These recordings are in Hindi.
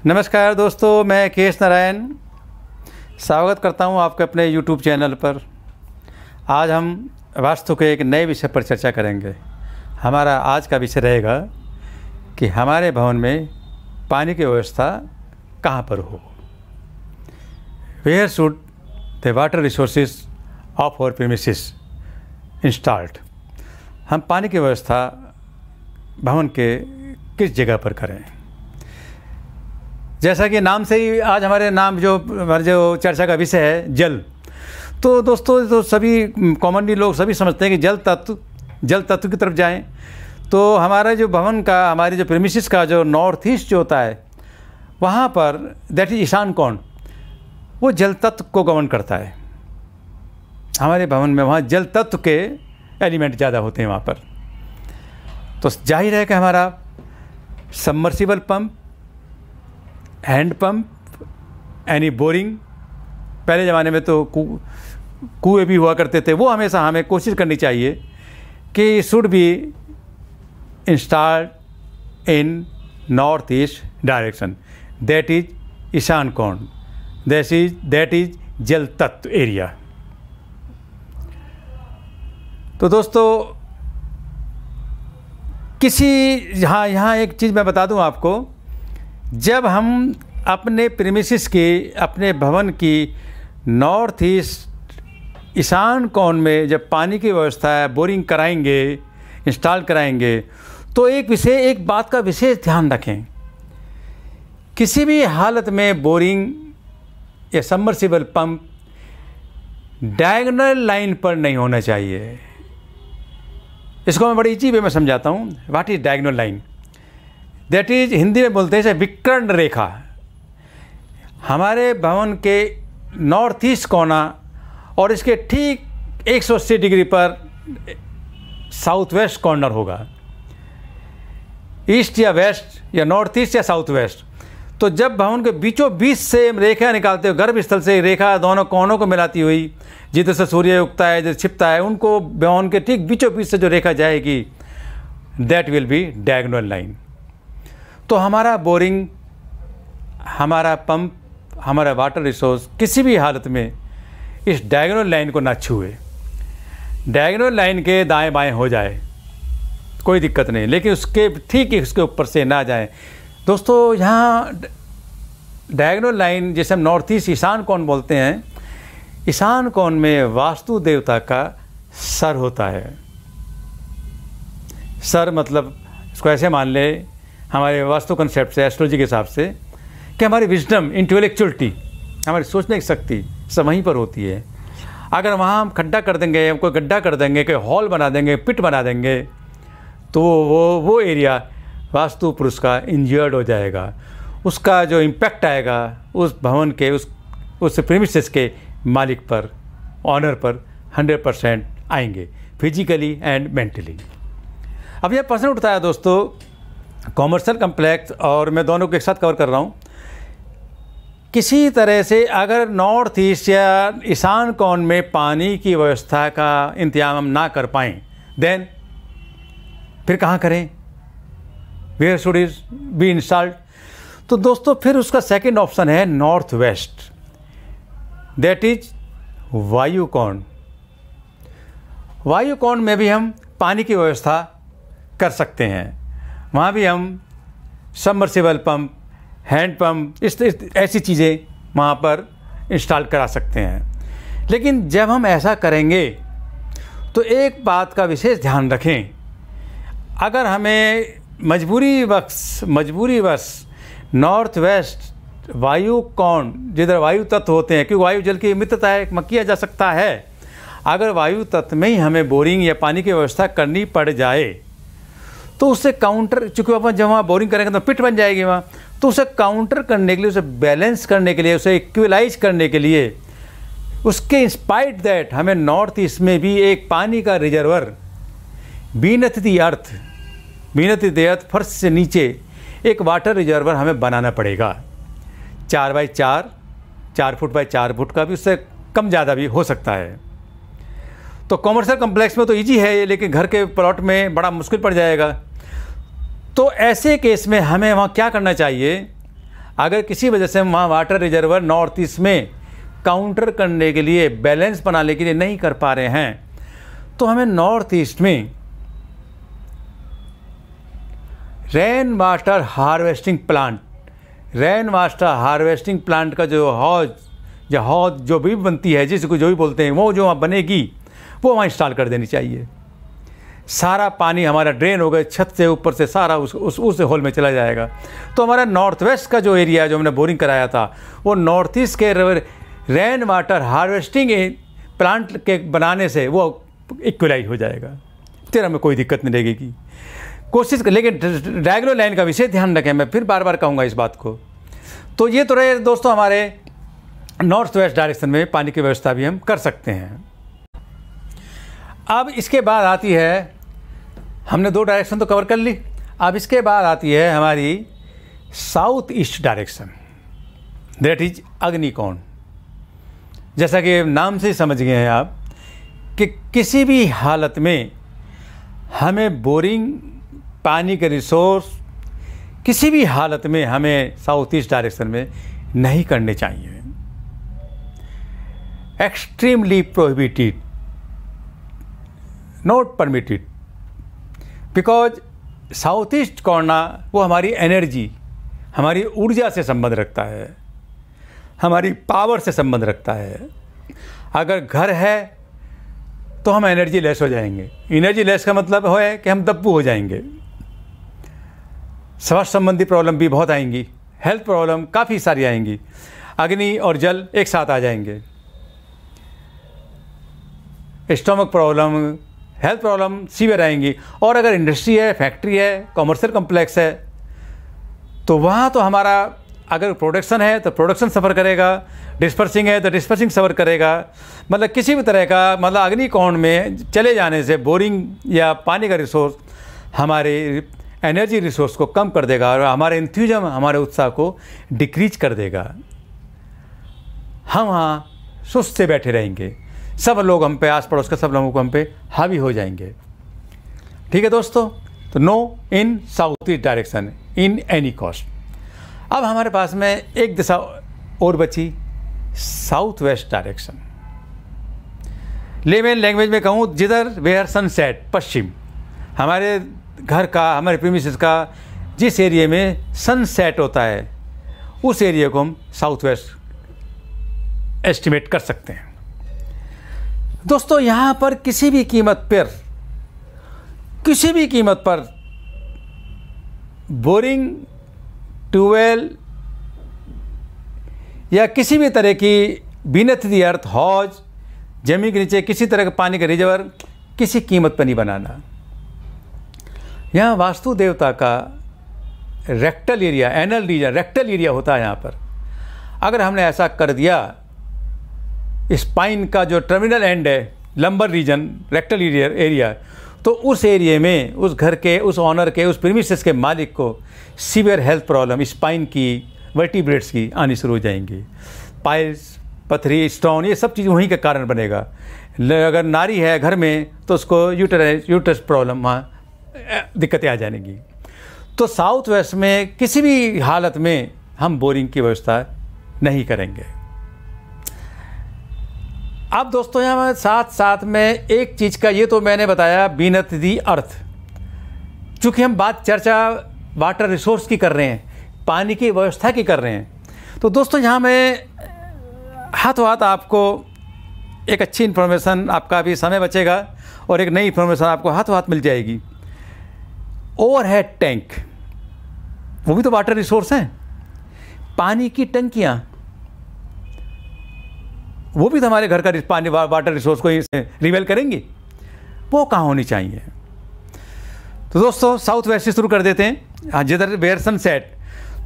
नमस्कार दोस्तों, मैं केएस नारायण स्वागत करता हूं आपके अपने YouTube चैनल पर। आज हम वास्तु के एक नए विषय पर चर्चा करेंगे। हमारा आज का विषय रहेगा कि हमारे भवन में पानी की व्यवस्था कहां पर हो। Where should the water resources of our premises installed. हम पानी की व्यवस्था भवन के किस जगह पर करें। जैसा कि नाम से ही आज हमारे जो चर्चा का विषय है जल। तो दोस्तों, तो सभी कॉमनली लोग सभी समझते हैं कि जल तत्व की तरफ जाएं। तो हमारा जो भवन का, हमारी जो प्रीमिसेस का जो नॉर्थ ईस्ट जो होता है, वहाँ पर दैट इज ईशान कोण, वो जल तत्व को गवर्न करता है। हमारे भवन में वहाँ जल तत्व के एलिमेंट ज़्यादा होते हैं वहाँ पर। तो जाहिर है कि हमारा सबमर्सिबल पंप, हैंड पंप यानी बोरिंग, पहले ज़माने में तो कुएँ भी हुआ करते थे, वो हमेशा हमें कोशिश करनी चाहिए कि should be installed in north east direction, that is ईशान कोण, दैट इज जल तत्व एरिया। तो दोस्तों, यहाँ एक चीज़ मैं बता दूँ आपको। जब हम अपने प्रीमिसेस की, अपने भवन की नॉर्थ ईस्ट ईशान कोण में जब पानी की व्यवस्था है, बोरिंग कराएंगे, इंस्टॉल कराएंगे, तो एक बात का विशेष ध्यान रखें। किसी भी हालत में बोरिंग या सबमर्सिबल पंप डायगोनल लाइन पर नहीं होना चाहिए। इसको मैं बड़ी इजी वे में समझाता हूँ। What is diagonal line? That is, Hindi में बोलते हैं इसे विकर्ण रेखा। हमारे भवन के नॉर्थ ईस्ट कोना और इसके ठीक 180 डिग्री पर साउथ वेस्ट कॉर्नर होगा, ईस्ट या वेस्ट या नॉर्थ ईस्ट या साउथ वेस्ट। तो जब भवन के बीचों बीच से रेखा निकालते हो, गर्भ स्थल से रेखा दोनों कोनों को मिलाती हुई, जिधर से सूर्य उगता है, जिधर छिपता है, उनको भवन के ठीक बीचों बीच से जो रेखा जाएगी, that will be diagonal line. तो हमारा बोरिंग, हमारा पंप, हमारा वाटर रिसोर्स किसी भी हालत में इस डायगोनल लाइन को ना छुए। डायगोनल लाइन के दाएं बाएं हो जाए कोई दिक्कत नहीं, लेकिन उसके ठीक उसके ऊपर से ना जाए। दोस्तों, यहाँ डायगोनल लाइन, जैसे हम नॉर्थ ईस्ट ईशान कोण बोलते हैं, ईशान कोण में वास्तु देवता का सर होता है। सर मतलब इसको ऐसे मान ले हमारे वास्तु कंसेप्ट से, एस्ट्रोलॉजी के हिसाब से, कि हमारी विजडम, इंटेलेक्चुअलिटी, हमारी सोचने की शक्ति सब वहीं पर होती है। अगर वहाँ हम खड्डा कर देंगे, कोई गड्ढा कर देंगे, कोई हॉल बना देंगे, पिट बना देंगे, तो वो एरिया वास्तु पुरुष का इंजर्ड हो जाएगा। उसका जो इम्पैक्ट आएगा उस भवन के, उस प्रीमिसेस के मालिक पर, ऑनर पर 100% आएंगे, फिजिकली एंड मेंटली। अब यह प्रश्न उठता है दोस्तों, कॉमर्शियल कम्प्लेक्स और मैं दोनों को एक साथ कवर कर रहा हूँ। किसी तरह से अगर नॉर्थ ईस्ट या ईशान कोण में पानी की व्यवस्था का इंतजाम हम ना कर पाएँ, देन फिर कहाँ करें? Where should is be installed? तो दोस्तों, फिर उसका सेकंड ऑप्शन है नॉर्थ वेस्ट, दैट इज वायु कोण। वायु कोण में भी हम पानी की व्यवस्था कर सकते हैं। वहाँ भी हम सबमर्सिबल पंप, हैंड पंप, ऐसी चीज़ें वहाँ पर इंस्टॉल करा सकते हैं। लेकिन जब हम ऐसा करेंगे तो एक बात का विशेष ध्यान रखें। अगर हमें मजबूरीवश नॉर्थ वेस्ट वायु कोण, जिधर वायु तत्व होते हैं, क्योंकि वायु जल की मित्रता है, किया जा सकता है। अगर वायु तत्व में ही हमें बोरिंग या पानी की व्यवस्था करनी पड़ जाए, तो उससे काउंटर, चूँकि अपन जब वहाँ बोरिंग करेंगे तो पिट बन जाएगी वहाँ, तो उसे काउंटर करने के लिए, उसे बैलेंस करने के लिए, उसे इक्वलाइज करने के लिए, उसके इंस्पाइट दैट हमें नॉर्थ ईस्ट में भी एक पानी का रिजर्वर बीनथ दी अर्थ, फर्श से नीचे एक वाटर रिजर्वर हमें बनाना पड़ेगा। 4 बाई 4 फुट बाई 4 फुट का भी, उससे कम ज़्यादा भी हो सकता है। तो कॉमर्शियल कम्प्लेक्स में तो ईजी है, लेकिन घर के प्लॉट में बड़ा मुश्किल पड़ जाएगा। तो ऐसे केस में हमें वहाँ क्या करना चाहिए? अगर किसी वजह से हम वहाँ वाटर रिजर्वर नॉर्थ ईस्ट में काउंटर करने के लिए, बैलेंस बनाने के लिए नहीं कर पा रहे हैं, तो हमें नॉर्थ ईस्ट में रेन वाटर हार्वेस्टिंग प्लांट का जो हौज जो भी बनती है, जिसको जो भी बोलते हैं, वो जो वहाँ बनेगी वो वहाँ इंस्टॉल कर देनी चाहिए। सारा पानी हमारा ड्रेन हो गया, छत से ऊपर से सारा उस होल में चला जाएगा। तो हमारा नॉर्थ वेस्ट का जो एरिया जो हमने बोरिंग कराया था, वो नॉर्थ ईस्ट के रेन वाटर हार्वेस्टिंग प्लांट के बनाने से वो इक्वलाइज हो जाएगा, फिर हमें कोई दिक्कत नहीं लगेगी। कोशिश कर, लेकिन डायगोनल लाइन का विशेष ध्यान रखें, मैं फिर बार बार कहूँगा इस बात को। तो ये तो रहे दोस्तों हमारे नॉर्थ वेस्ट डायरेक्शन में पानी की व्यवस्था भी हम कर सकते हैं। अब इसके बाद आती है, हमने 2 डायरेक्शन तो कवर कर ली, अब इसके बाद आती है हमारी south east direction, that is अग्निकोण। जैसा कि नाम से समझ गए हैं आप कि किसी भी हालत में हमें बोरिंग, पानी के रिसोर्स किसी भी हालत में हमें साउथ ईस्ट डायरेक्शन में नहीं करने चाहिए। Extremely prohibited, not permitted, because south east corner वो हमारी एनर्जी, हमारी ऊर्जा से संबंध रखता है, हमारी पावर से संबंध रखता है। अगर घर है तो हम एनर्जी लेस हो जाएंगे। एनर्जी लेस का मतलब है कि हम दब्बू हो जाएंगे, स्वास्थ्य संबंधी प्रॉब्लम भी बहुत आएंगी, हेल्थ प्रॉब्लम काफ़ी सारी आएंगी, अग्नि और जल एक साथ आ जाएंगे, stomach problem, health problem severe आएंगी। और अगर इंडस्ट्री है, फैक्ट्री है, कॉमर्शियल कम्प्लेक्स है, तो वहाँ तो हमारा अगर प्रोडक्शन है तो प्रोडक्शन सफ़र करेगा, डिस्पर्सिंग है तो डिस्पर्सिंग सफ़र करेगा। मतलब किसी भी तरह का, मतलब अग्निकोण में चले जाने से बोरिंग या पानी का रिसोर्स हमारे एनर्जी रिसोर्स को कम कर देगा और हमारे एंथुजियाज्म, हमारे उत्साह को डिक्रीज कर देगा। हम वहाँ सुस्त से बैठे रहेंगे, सब लोग हम पे, आस पड़ोस के सब लोगों को हम पे हावी हो जाएंगे। ठीक है दोस्तों, तो no in south east direction in any cost. अब हमारे पास में एक दिशा और बची, south west direction. Layman language में कहूँ, जिधर वेयर सनसेट, पश्चिम, हमारे घर का, हमारे प्रीमिसेस का जिस एरिया में सनसेट होता है, उस एरिया को हम साउथ वेस्ट एस्टिमेट कर सकते हैं। दोस्तों यहाँ पर किसी भी कीमत पर बोरिंग, ट्यूबवेल या किसी भी तरह की बीनेथ द अर्थ हौज, जमीन के नीचे किसी तरह का पानी का रिजर्वर किसी कीमत पर नहीं बनाना। यहाँ वास्तु देवता का rectal area, anal reason, rectal area होता है यहाँ पर। अगर हमने ऐसा कर दिया, स्पाइन का जो टर्मिनल एंड है, लंबर रीजन, रेक्टल एरिया, तो उस एरिया में उस घर के, उस ऑनर के, उस प्रीमिसेस के मालिक को सीवियर हेल्थ प्रॉब्लम, स्पाइन की, वर्टिब्रेट्स की आनी शुरू हो जाएंगी। पाइल्स, पथरी, स्टोन, ये सब चीज़ वहीं के कारण बनेगा। अगर नारी है घर में तो उसको यूटरस प्रॉब्लम, वहाँ दिक्कतें आ जाएंगी। तो साउथ वेस्ट में किसी भी हालत में हम बोरिंग की व्यवस्था नहीं करेंगे। अब दोस्तों यहाँ साथ साथ में एक चीज़ का, ये तो मैंने बताया बीनेथ द अर्थ, चूँकि हम बात चर्चा वाटर रिसोर्स की कर रहे हैं, पानी की व्यवस्था की कर रहे हैं, तो दोस्तों यहाँ मैं हाथों हाथ आपको एक अच्छी इन्फॉर्मेशन, आपका भी समय बचेगा और एक नई इन्फॉर्मेशन आपको हाथों हाथ मिल जाएगी। ओवरहेड टैंक, वो भी तो वाटर रिसोर्स हैं। पानी की टंकियाँ, वो भी तो हमारे घर का पानी, वाटर रिसोर्स को रिवेल करेंगी, वो कहाँ होनी चाहिए। तो दोस्तों साउथ वेस्ट से शुरू कर देते हैं, जिधर वेयर सनसेट।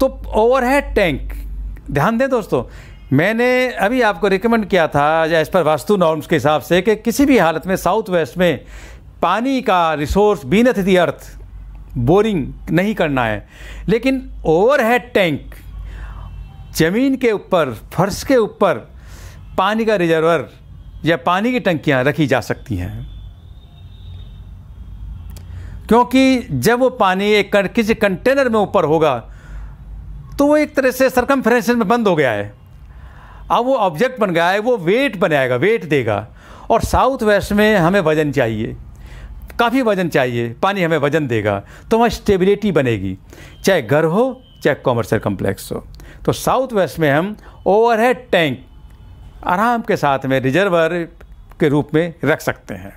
तो ओवरहेड टैंक, ध्यान दें दोस्तों, मैंने अभी आपको रिकमेंड किया था एज पर वास्तु नॉर्म्स के हिसाब से कि किसी भी हालत में साउथ वेस्ट में पानी का resource beneath the earth boring नहीं करना है। लेकिन ओवरहेड टैंक, ज़मीन के ऊपर, फर्श के ऊपर पानी का रिजर्वर या पानी की टंकियां रखी जा सकती हैं, क्योंकि जब वो पानी एक किसी कंटेनर में ऊपर होगा तो वो एक तरह से सर्कमफ्रेंस में बंद हो गया है। अब वो ऑब्जेक्ट बन गया है, वो वेट बनाएगा, वेट देगा। और साउथ वेस्ट में हमें वजन चाहिए, काफ़ी वजन चाहिए, पानी हमें वजन देगा, तो वहाँ स्टेबिलिटी बनेगी, चाहे घर हो चाहे कॉमर्शियल कम्प्लेक्स हो। तो साउथ वेस्ट में हम ओवरहेड टैंक आराम के साथ में रिजर्वर के रूप में रख सकते हैं।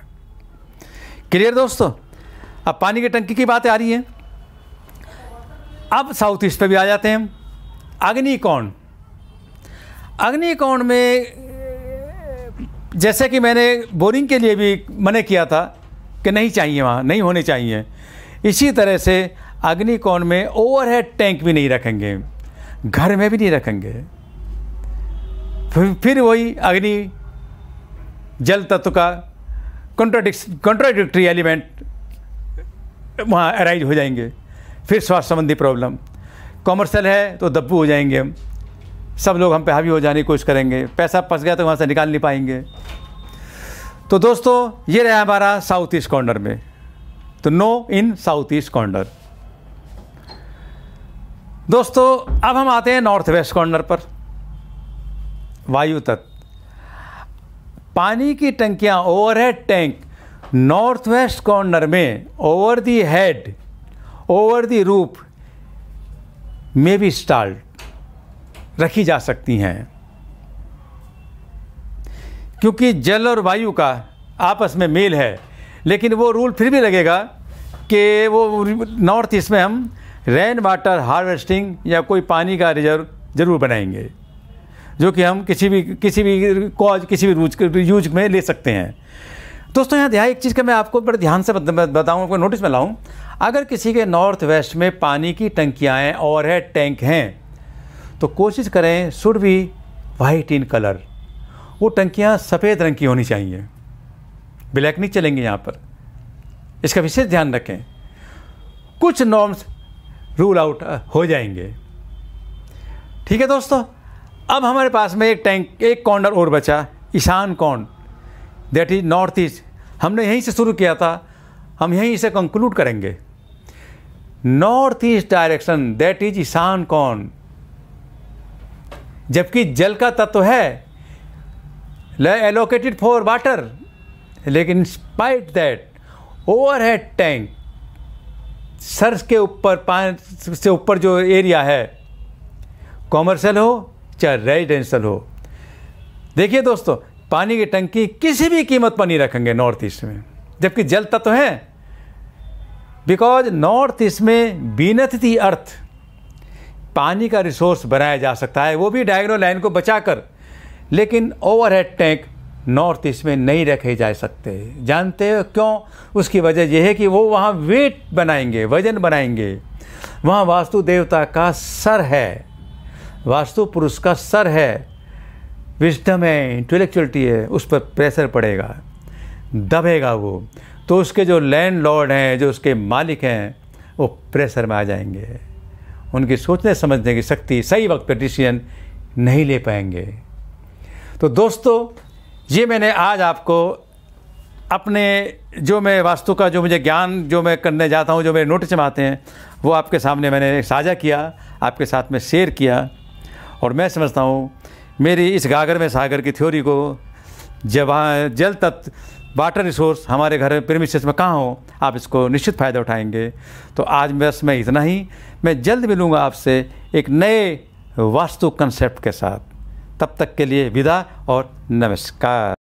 क्लियर दोस्तों? अब पानी की टंकी की बातें आ रही हैं। अब साउथ ईस्ट पे भी आ जाते हैं हम। अग्निकोण। अग्निकोण में जैसे कि मैंने बोरिंग के लिए भी मना किया था कि नहीं चाहिए, वहाँ नहीं होने चाहिए, इसी तरह से अग्निकोण में ओवरहेड टैंक भी नहीं रखेंगे, घर में भी नहीं रखेंगे। फिर वही अग्नि जल तत्व का कॉन्ट्राडिक्टरी एलिमेंट वहाँ अराइज हो जाएंगे। फिर स्वास्थ्य संबंधी प्रॉब्लम। कॉमर्शियल है तो दब्बू हो जाएंगे हम, सब लोग हम पे हावी हो जाने की कोशिश करेंगे, पैसा फंस गया तो वहाँ से निकाल नहीं पाएंगे। तो दोस्तों ये रहा हमारा साउथ ईस्ट कॉर्नर में। तो नो इन साउथ ईस्ट कॉर्नर। दोस्तों अब हम आते हैं नॉर्थ वेस्ट कॉर्नर पर। वायु तत्व। पानी की टंकियां, overhead tank north west corner में over the head, over the roof में भी इंस्टॉल्ड रखी जा सकती हैं, क्योंकि जल और वायु का आपस में मेल है। लेकिन वो रूल फिर भी लगेगा कि वो नॉर्थ ईस्ट में हम रेन वाटर हार्वेस्टिंग या कोई पानी का रिजर्व ज़रूर बनाएंगे, जो कि हम किसी भी यूज में ले सकते हैं। दोस्तों यहाँ ध्यान एक चीज़ का मैं आपको बड़े ध्यान से बताऊँ, आपको नोटिस में लाऊँ। अगर किसी के नॉर्थ वेस्ट में पानी की टंकियाँ हैं, ओवरहेड टैंक हैं, तो कोशिश करें should be white in colour. वो टंकियाँ सफ़ेद रंग की होनी चाहिए, ब्लैक नहीं चलेंगी यहाँ पर। इसका विशेष ध्यान रखें, कुछ नॉर्म्स रूल आउट हो जाएंगे। ठीक है दोस्तों, अब हमारे पास में एक टैंक, एक कॉर्नर और बचा, ईशान कोण, दैट इज नॉर्थ ईस्ट। हमने यहीं से शुरू किया था, हम यहीं से कंक्लूड करेंगे। North east direction, that is ईशान कोण। जबकि जल का तत्व है एलोकेटेड फॉर वाटर, लेकिन स्पाइट दैट ओवरहेड टैंक, सर के ऊपर, पानी से ऊपर जो एरिया है, कॉमर्शियल हो चाहे रेजिडेंशियल हो। देखिए दोस्तों, पानी की टंकी किसी भी कीमत पर नहीं रखेंगे नॉर्थ ईस्ट में, जबकि जल तत्व है। बिकॉज नॉर्थ ईस्ट में बीनथ दी अर्थ पानी का रिसोर्स बनाया जा सकता है, वो भी डायगोनल लाइन को बचाकर। लेकिन ओवरहेड टैंक नॉर्थ ईस्ट में नहीं रखे जा सकते। जानते हो क्यों? उसकी वजह यह है कि वो वहाँ वेट बनाएंगे, वजन बनाएंगे। वहाँ वास्तु देवता का सर है, वास्तु पुरुष का सर है, विजडम है, इंटेलेक्चुअलिटी है, उस पर प्रेशर पड़ेगा, दबेगा वो। तो उसके जो लैंड लॉर्ड हैं, जो उसके मालिक हैं, वो प्रेशर में आ जाएंगे। उनकी सोचने समझने की शक्ति, सही वक्त पर डिसीजन नहीं ले पाएंगे। तो दोस्तों ये मैंने आज आपको अपने जो मैं वास्तु का जो मुझे ज्ञान जो मैं करने जाता हूँ, जो मेरे नोटिस में आते हैं, वो आपके सामने मैंने साझा किया, आपके साथ में शेयर किया। और मैं समझता हूँ मेरी इस गागर में सागर की थ्योरी को, जब वहाँ जल तत्व, वाटर रिसोर्स हमारे घर में प्रीमिसेस में कहाँ हो, आप इसको निश्चित फ़ायदा उठाएंगे। तो आज बस मैं इतना ही। मैं जल्द मिलूँगा आपसे एक नए वास्तु कंसेप्ट के साथ। तब तक के लिए विदा और नमस्कार।